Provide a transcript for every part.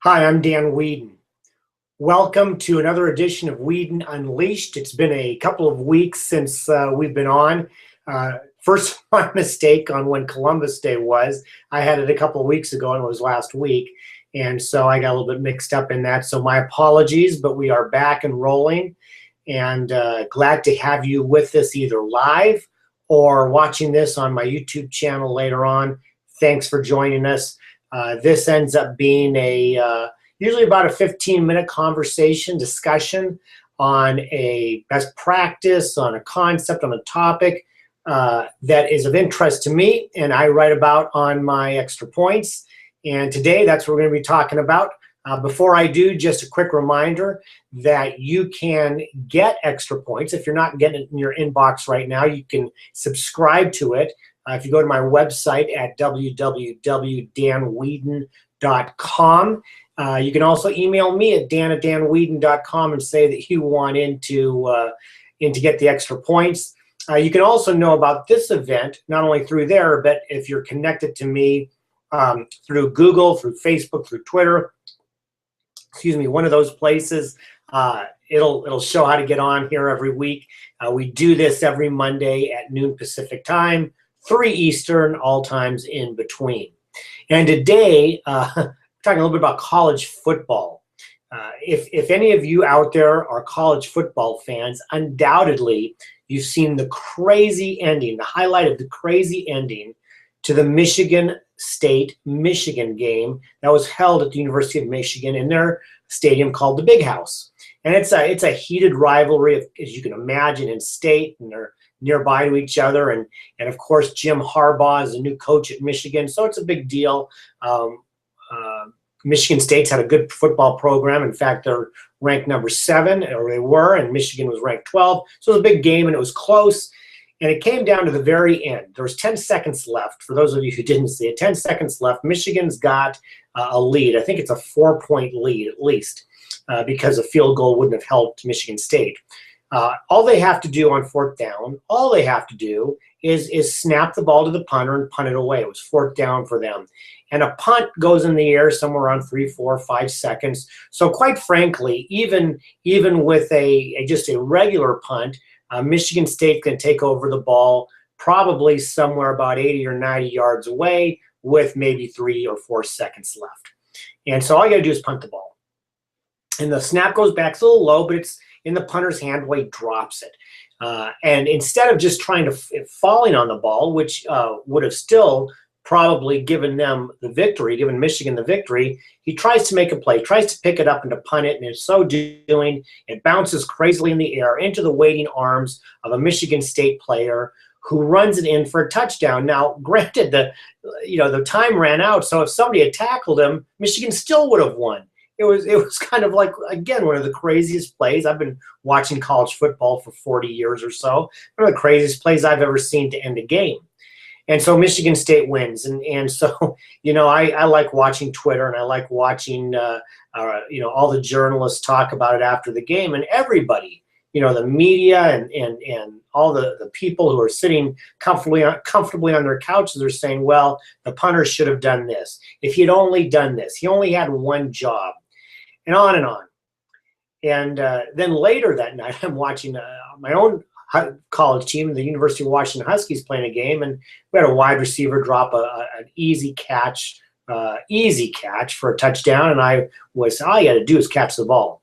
Hi, I'm Dan Weedin. Welcome to another edition of Weedin Unleashed. It's been a couple of weeks since we've been on. First, my mistake on when Columbus Day was. I had it a couple of weeks ago and it was last week. And so I got a little bit mixed up in that. So my apologies, but we are back and rolling. And glad to have you with us either live or watching this on my YouTube channel later on. Thanks for joining us. This ends up being usually about a 15-minute conversation, discussion on a best practice, on a concept, on a topic that is of interest to me and I write about on my extra points. And today that's what we're going to be talking about. Before I do, just a quick reminder that you can get extra points. If you're not getting it in your inbox right now, you can subscribe to it. If you go to my website at www.danweedin.com, you can also email me at dan@danweedin.com and say that you want in to get the extra points. You can also know about this event, not only through there, but if you're connected to me through Google, through Facebook, through Twitter, one of those places, it'll show how to get on here every week. We do this every Monday at noon Pacific time, 3 Eastern, all times in between. And today, talking a little bit about college football. If any of you out there are college football fans, undoubtedly you've seen the crazy ending, the highlight of the crazy ending to the Michigan State-Michigan game that was held at the University of Michigan in their stadium called the Big House. And it's a heated rivalry, as you can imagine, in state, and they're nearby to each other. And of course, Jim Harbaugh is the new coach at Michigan, so it's a big deal. Michigan State's had a good football program. In fact, they're ranked number 7, or they were, and Michigan was ranked 12. So it was a big game, and it was close. And it came down to the very end. There was 10 seconds left. For those of you who didn't see it, 10 seconds left. Michigan's got a lead. I think it's a 4-point lead at least, because a field goal wouldn't have helped Michigan State. All they have to do on 4th down, all they have to do is snap the ball to the punter and punt it away. It was 4th down for them. And a punt goes in the air somewhere around 3, 4, 5 seconds. So quite frankly, even with just a regular punt, Michigan State can take over the ball probably somewhere about 80 or 90 yards away with maybe 3 or 4 seconds left. And so all you got to do is punt the ball. And the snap goes back. It's a little low, but it's in the punter's hand where he drops it. And instead of just trying to falling on the ball, which would have still probably given them the victory, given Michigan the victory, he tries to make a play, tries to pick it up and to punt it, and in so doing, it bounces crazily in the air into the waiting arms of a Michigan State player who runs it in for a touchdown. Now, granted, the time ran out, so if somebody had tackled him, Michigan still would have won. It was kind of like, again, one of the craziest plays. I've been watching college football for 40 years or so. One of the craziest plays I've ever seen to end a game. And so Michigan State wins. And so, I like watching Twitter, and I like watching, all the journalists talk about it after the game. And everybody, the media and all the people who are sitting comfortably on their couches are saying, well, the punter should have done this. If he had only done this, he only had one job, and on and on. And then later that night, I'm watching my own college team, the University of Washington Huskies, playing a game, and we had a wide receiver drop an easy catch for a touchdown, and all you had to do is catch the ball.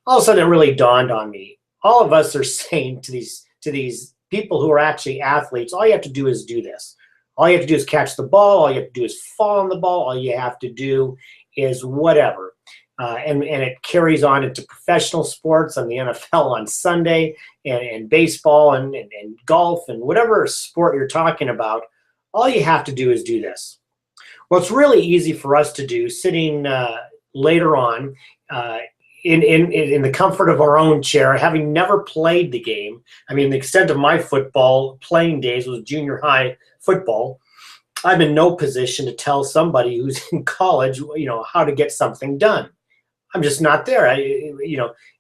All of a sudden, it really dawned on me. All of us are saying to these people who are actually athletes, all you have to do is do this. All you have to do is catch the ball. All you have to do is fall on the ball. All you have to do is whatever. And it carries on into professional sports and the NFL on Sunday, and baseball and golf and whatever sport you're talking about. All you have to do is do this. Well, it's really easy for us to do sitting later on in the comfort of our own chair, having never played the game. I mean, the extent of my football playing days was junior high football. I'm in no position to tell somebody who's in college, how to get something done. I'm just not there.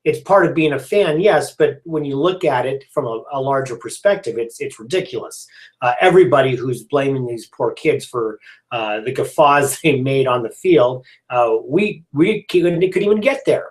It's part of being a fan, yes, but when you look at it from a larger perspective, it's ridiculous. Everybody who's blaming these poor kids for the guffaws they made on the field, we couldn't even get there.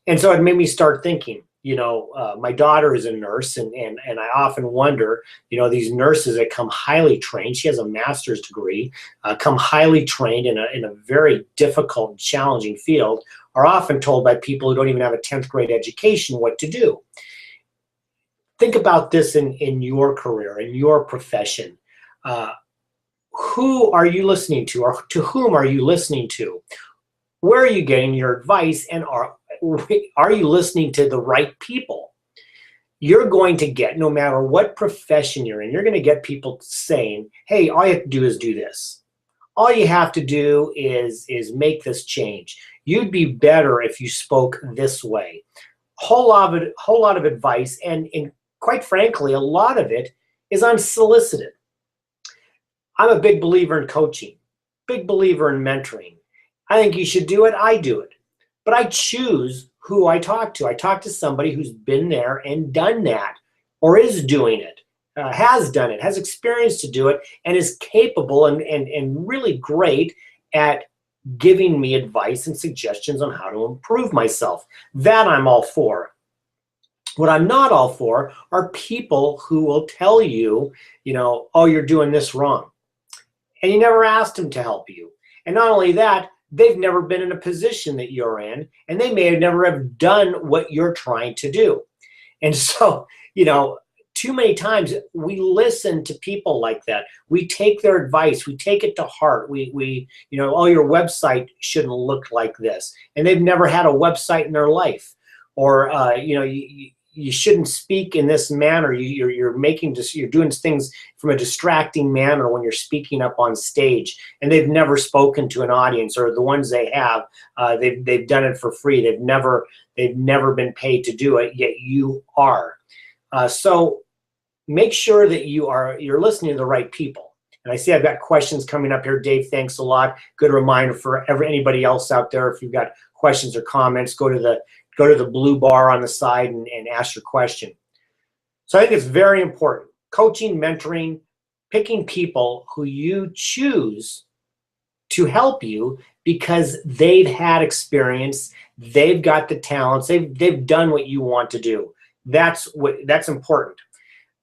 And so it made me start thinking, my daughter is a nurse, and I often wonder, these nurses that come highly trained, she has a master's degree, come highly trained in a very difficult and challenging field, are often told by people who don't even have a 10th grade education what to do. Think about this in your career, in your profession. Who are you listening to, or to whom are you listening to? Where are you getting your advice, and are you listening to the right people? You're going to get, no matter what profession you're in, you're going to get people saying, hey, all you have to do is do this. All you have to do is make this change. You'd be better if you spoke this way. Whole lot of advice, and quite frankly, a lot of it is unsolicited. I'm a big believer in coaching, big believer in mentoring. I think you should do it, I do it. But I choose who I talk to. I talk to somebody who's been there and done that, or is doing it, has done it, has experience to do it, and is capable and really great at giving me advice and suggestions on how to improve myself. That I'm all for. What I'm not all for are people who will tell you, oh, you're doing this wrong. And you never asked them to help you. And not only that, they've never been in a position that you're in, and they may have never have done what you're trying to do. And so, too many times we listen to people like that. We take their advice, we take it to heart. We oh, your website shouldn't look like this. And they've never had a website in their life. Or, you shouldn't speak in this manner. You're doing things from a distracting manner when you're speaking up on stage, and they've never spoken to an audience, or the ones they have, they've done it for free. They've never been paid to do it, yet you are. So make sure that you're listening to the right people. And I see I've got questions coming up here. Dave, thanks a lot. Good reminder for anybody else out there. If you've got questions or comments, go to the blue bar on the side and ask your question. So I think it's very important. Coaching, mentoring, picking people who you choose to help you because they've had experience, they've got the talents, they've done what you want to do. That's important.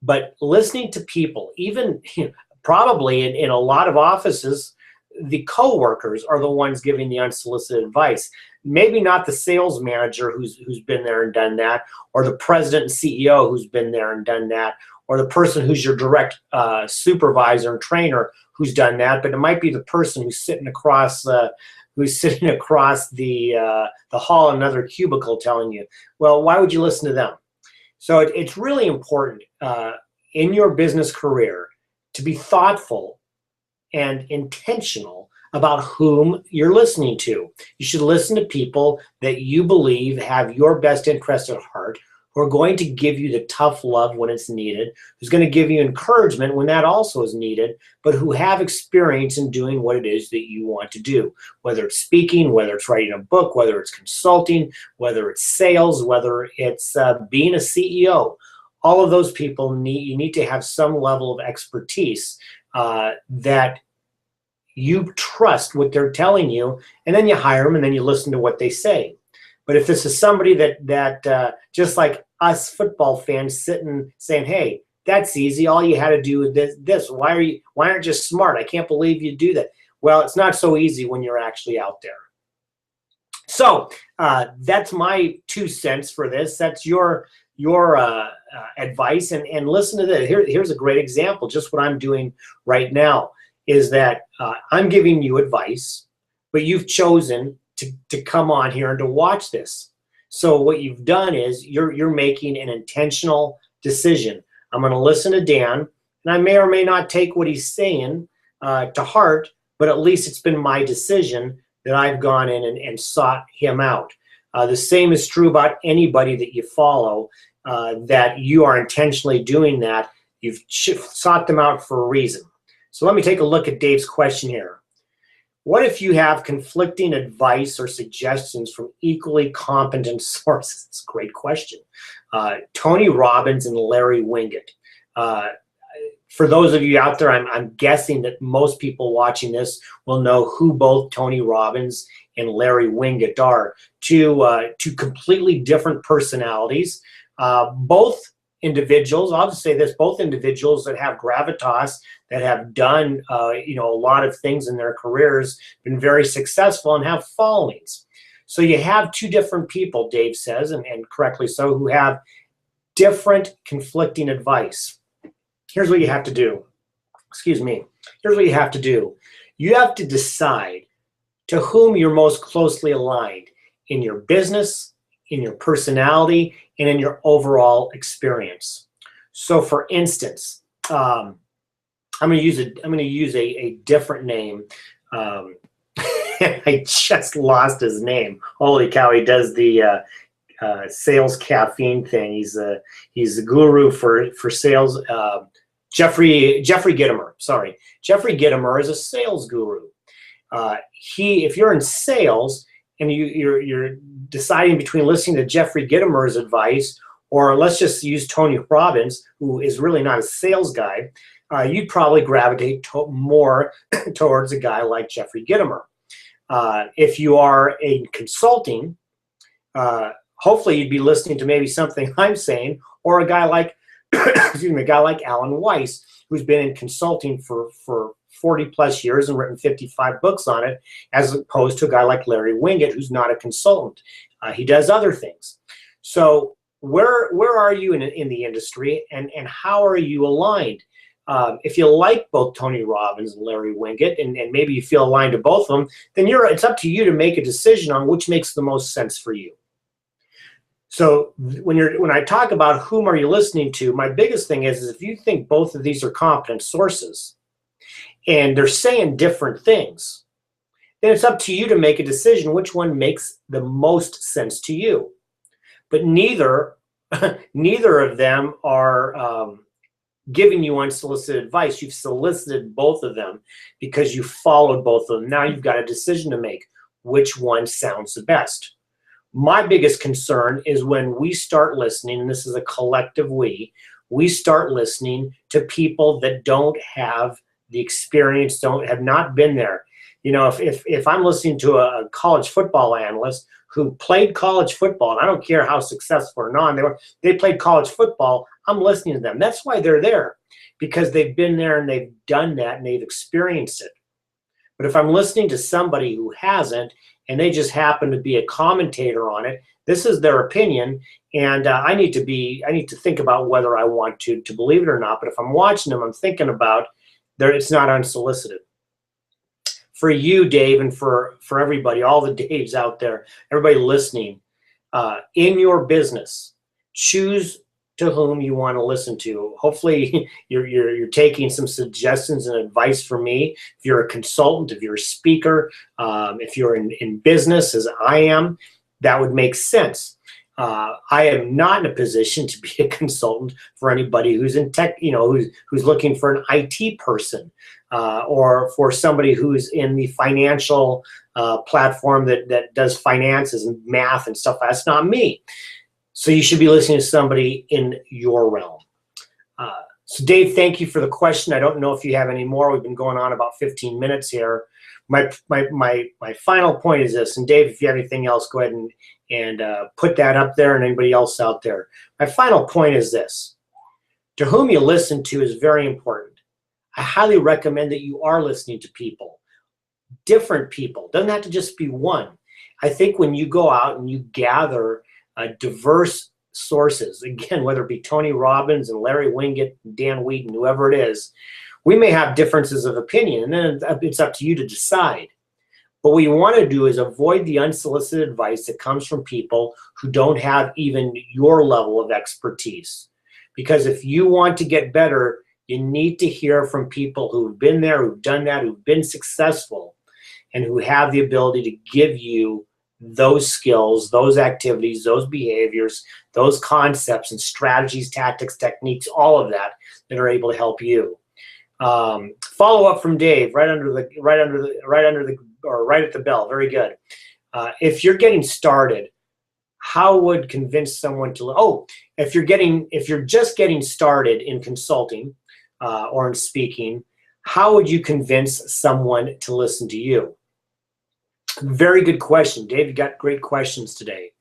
But listening to people, even probably in a lot of offices, the co-workers are the ones giving the unsolicited advice. Maybe not the sales manager who's been there and done that, or the president and CEO who's been there and done that, or the person who's your direct supervisor and trainer who's done that. But it might be the person who's sitting across the hall in another cubicle telling you, well, why would you listen to them? So it's really important in your business career to be thoughtful and intentional about whom you're listening to. You should listen to people that you believe have your best interest at heart, who are going to give you the tough love when it's needed, who's going to give you encouragement when that also is needed, but who have experience in doing what it is that you want to do, whether it's speaking, whether it's writing a book, whether it's consulting, whether it's sales, whether it's being a CEO. All of those people you need to have some level of expertise that you trust what they're telling you, and then you hire them and then you listen to what they say. But if this is somebody that just like us football fans sitting saying, hey, that's easy, all you had to do is this, why aren't you smart? I can't believe you do that. Well, it's not so easy when you're actually out there. So that's my 2 cents for this. That's your advice, and listen to this. Here's a great example. Just what I'm doing right now is that I'm giving you advice, but you've chosen to come on here and to watch this. So what you've done is you're making an intentional decision. I'm going to listen to Dan, and I may or may not take what he's saying to heart, but at least it's been my decision that I've gone in and sought him out. The same is true about anybody that you follow, that you are intentionally doing that. You've sought them out for a reason. So let me take a look at Dave's question here. What if you have conflicting advice or suggestions from equally competent sources? It's a great question. Tony Robbins and Larry Winget. For those of you out there, I'm guessing that most people watching this will know who both Tony Robbins and Larry Winget are. Two completely different personalities. Both individuals, I'll just say this, both individuals that have gravitas, that have done a lot of things in their careers, been very successful and have followings. So you have two different people, Dave says, and correctly so, who have different conflicting advice. Here's what you have to do. Excuse me. Here's what you have to do. You have to decide to whom you're most closely aligned in your business, in your personality, and in your overall experience. So for instance, I'm going to use a different name. I just lost his name. Holy cow! He does the sales caffeine thing. He's a guru for sales. Jeffrey Gitomer. Sorry, Jeffrey Gitomer is a sales guru. If you're in sales and you're deciding between listening to Jeffrey Gitomer's advice, or let's just use Tony Robbins, who is really not a sales guy, you'd probably gravitate more towards a guy like Jeffrey Gitomer. If you are in consulting, hopefully you'd be listening to maybe something I'm saying, or a guy like, excuse me, a guy like Alan Weiss, who's been in consulting for 40 plus years and written 55 books on it, as opposed to a guy like Larry Winget, who's not a consultant. He does other things. So where are you in the industry, and how are you aligned? If you like both Tony Robbins and Larry Winget, and maybe you feel aligned to both of them, then it's up to you to make a decision on which makes the most sense for you. So when I talk about whom are you listening to, my biggest thing is if you think both of these are competent sources and they're saying different things, then it's up to you to make a decision which one makes the most sense to you. But neither of them are giving you unsolicited advice. You've solicited both of them because you followed both of them. Now you've got a decision to make. Which one sounds the best? My biggest concern is when we start listening, and this is a collective we start listening to people that don't have the experience, have not been there. You know, if I'm listening to a college football analyst who played college football, and I don't care how successful or not, they played college football, I'm listening to them. That's why they're there, because they've been there and they've done that and they've experienced it. But if I'm listening to somebody who hasn't, and they just happen to be a commentator on it, this is their opinion, and I need to think about whether I want to believe it or not. But if I'm watching them, I'm thinking about it's not unsolicited. For you, Dave, and for everybody, all the Daves out there, everybody listening, in your business, choose to whom you want to listen to. Hopefully you're taking some suggestions and advice from me. If you're a consultant, if you're a speaker, if you're in business, as I am, that would make sense. I am not in a position to be a consultant for anybody who's in tech, who's looking for an IT person, or for somebody who's in the financial platform that does finances and math and stuff. That's not me. So you should be listening to somebody in your realm. So Dave, thank you for the question. I don't know if you have any more. We've been going on about 15 minutes here. My final point is this, and Dave, if you have anything else, go ahead and put that up there, and anybody else out there. My final point is this: to whom you listen to is very important. I highly recommend that you are listening to people, different people. Doesn't have to just be one. I think when you go out and you gather diverse sources, again, whether it be Tony Robbins and Larry Winget, Dan Weedin, whoever it is, we may have differences of opinion, and then it's up to you to decide. But what you want to do is avoid the unsolicited advice that comes from people who don't have even your level of expertise. Because if you want to get better, you need to hear from people who've been there, who've done that, who've been successful, and who have the ability to give you those skills, those activities, those behaviors, those concepts and strategies, tactics, techniques, all of that are able to help you. Follow up from Dave right under the or right at the bell. Very good. If you're getting started, how would convince someone to, if you're just getting started in consulting or in speaking, how would you convince someone to listen to you? Very good question, Dave. You got great questions today.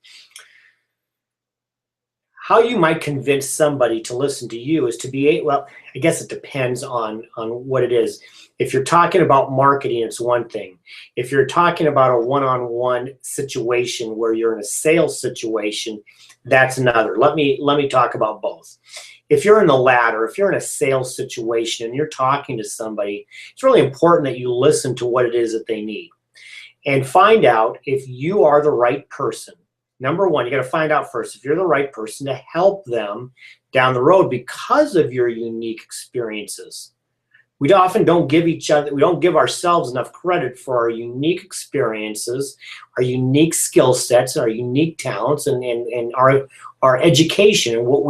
How you might convince somebody to listen to you is to be, well, I guess it depends on what it is. If you're talking about marketing, it's one thing. If you're talking about a one-on-one situation where you're in a sales situation, that's another. Let me talk about both. If you're in the latter, if you're in a sales situation and you're talking to somebody, it's really important that you listen to what it is that they need and find out if you are the right person. Number one, you got to find out first if you're the right person to help them down the road because of your unique experiences. We often don't give ourselves enough credit for our unique experiences, our unique skill sets, our unique talents, and our education and what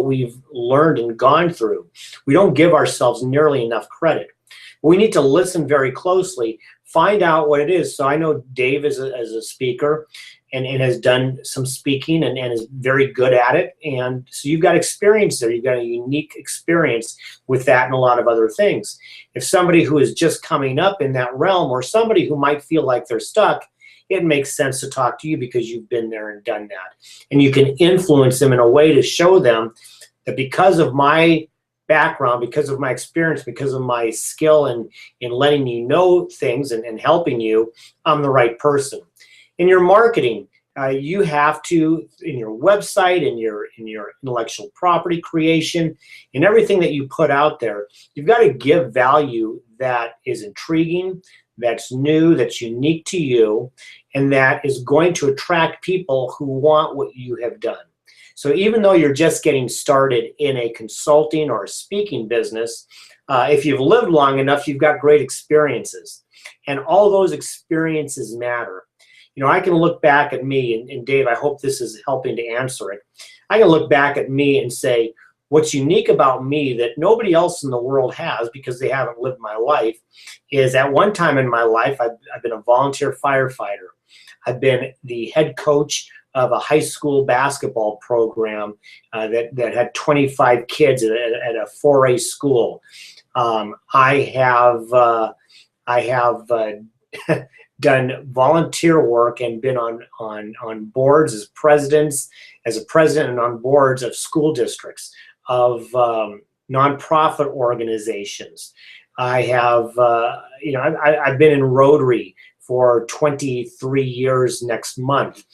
we've learned and gone through. We don't give ourselves nearly enough credit. We need to listen very closely, find out what it is. So I know Dave is a speaker and has done some speaking and is very good at it. And so you've got experience there. You've got a unique experience with that and a lot of other things. If somebody who is just coming up in that realm or somebody who might feel like they're stuck, it makes sense to talk to you because you've been there and done that. And you can influence them in a way to show them that because of my background, because of my experience, because of my skill in letting you know things and helping you, I'm the right person. In your marketing, you have to, in your website, in your intellectual property creation, in everything that you put out there, you've got to give value that is intriguing, that's new, that's unique to you, and that is going to attract people who want what you have done. So even though you're just getting started in a consulting or a speaking business, if you've lived long enough, you've got great experiences. And all those experiences matter. You know, I can look back at me, and Dave, I hope this is helping to answer it. I can look back at me and say, what's unique about me that nobody else in the world has because they haven't lived my life is at one time in my life, I've been a volunteer firefighter. I've been the head coach of a high school basketball program that had 25 kids at a 4A school. I have done volunteer work and been on boards as a president and on boards of school districts, of nonprofit organizations. I have, I've been in Rotary for 23 years next month.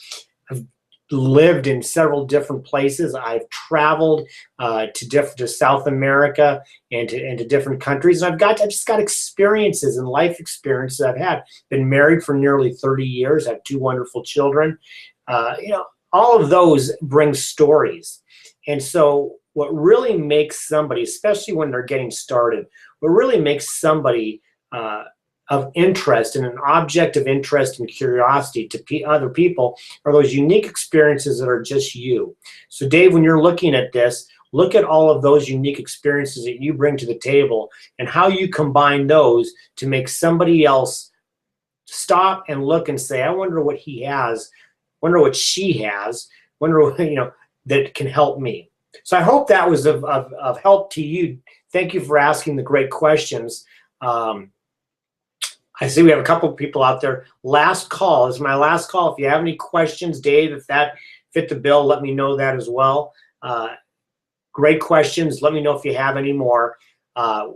I've lived in several different places. I've traveled to South America and to different countries. And I've just got experiences and life experiences I've had. Been married for nearly 30 years. I have 2 wonderful children. All of those bring stories. And so what really makes somebody, especially when they're getting started, what really makes somebody of interest and an object of interest and curiosity to other people are those unique experiences that are just you. So Dave, when you're looking at this, look at all of those unique experiences that you bring to the table and how you combine those to make somebody else stop and look and say, I wonder what he has, wonder what she has, wonder what, that can help me. So I hope that was of help to you. Thank you for asking the great questions. I see we have a couple of people out there. Last call. This is my last call. If you have any questions, Dave, if that fit the bill, let me know that as well. Great questions. Let me know if you have any more. Weedin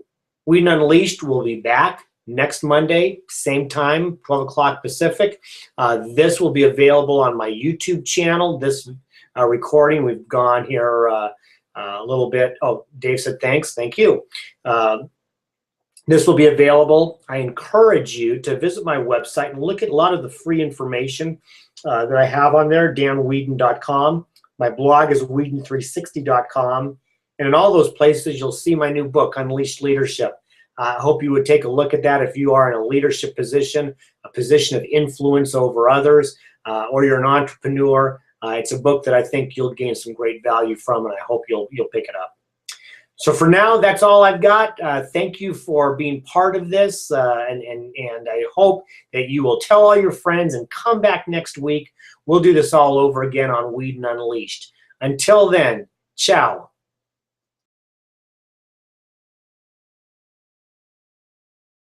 Unleashed will be back next Monday, same time, 12 o'clock Pacific. This will be available on my YouTube channel. This recording, we've gone here a little bit. Oh, Dave said thanks. Thank you. This will be available. I encourage you to visit my website and look at a lot of the free information that I have on there, danweedin.com. My blog is weedin360.com. And in all those places, you'll see my new book, Unleashed Leadership. I hope you would take a look at that if you are in a leadership position, a position of influence over others, or you're an entrepreneur. It's a book that I think you'll gain some great value from, and I hope you'll pick it up. So for now, that's all I've got. Thank you for being part of this, and I hope that you will tell all your friends and come back next week. We'll do this all over again on Weedin Unleashed. Until then, ciao.